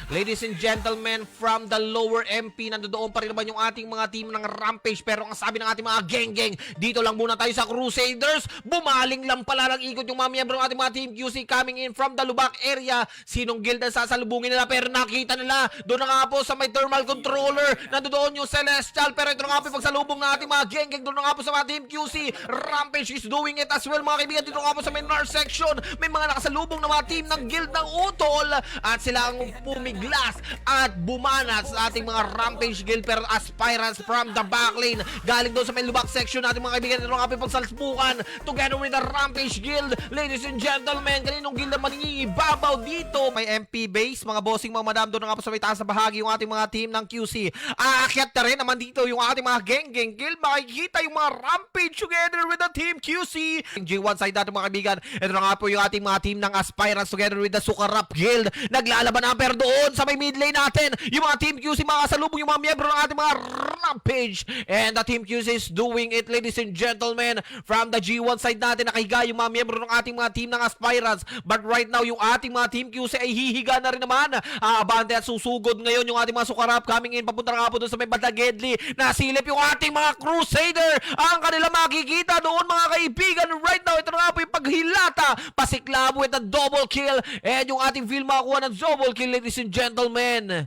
Ladies and gentlemen, from the lower MP, nandoon pa rin naman yung ating mga team ng Rampage. Pero ang sabi ng ating mga geng-geng, dito lang muna tayo sa Crusaders. Bumaling lang pala ng ikot yung mga miyembro ng ating mga Team QC coming in from the Lubak area. Sinong guild ang sasalubungin nila? Pero nakita nila, doon na nga po sa may thermal controller, nandoon yung Celestial. Pero ito na nga po yung pagsalubong ng ating mga geng-geng. Doon na nga po sa mga Team QC. Rampage is doing it as well, mga kaibigan. Dito nga po sa may North section, may mga nakasalubong na mga team ng guild ng Utol. At sila ang pumiglas at bumanat sa ating mga Rampage guild. Pero aspirants from the backlane, galing doon sa may Lubak section natin, mga kaibigan. Ito nga po yung pagsalspukan together with the Rampage guild. Ladies and gentlemen, kaninong guild na mangingibabaw dito? May MP base, mga bossing, mga madam. Doon na nga po sa may taas na bahagi yung ating mga team ng QC. Aakyat na rin naman dito yung ating mga geng-geng guild. Makikita yung mga Rampage together with the Team QC. G1 side natin, mga kaibigan. Ito na nga po yung ating mga team ng aspirants together with the Sukarap guild. Naglalaban na pero doon sa may mid lane natin, yung mga Team QC, mga kasalubong yung mga miyembro ng ating mga Rampage. And the Team QC is doing it, ladies and gentlemen. From the G1 side natin, nakahiga yung mga miyembro ng ating mga team ng aspirants. But right now, yung ating mga Team QC ay hihiga na rin naman. Abante at susugod ngayon yung ating mga Sukarap coming in. Papunta na nga po doon sa may Badagedli. Nasilip yung ating mga Crusader. Ang kanila makikita doon, mga kaibigan. Right now, ito na nga po yung paghilata. Pasiklabo with a double kill. And yung ating film makakuha ng double kill, ladies and gentlemen.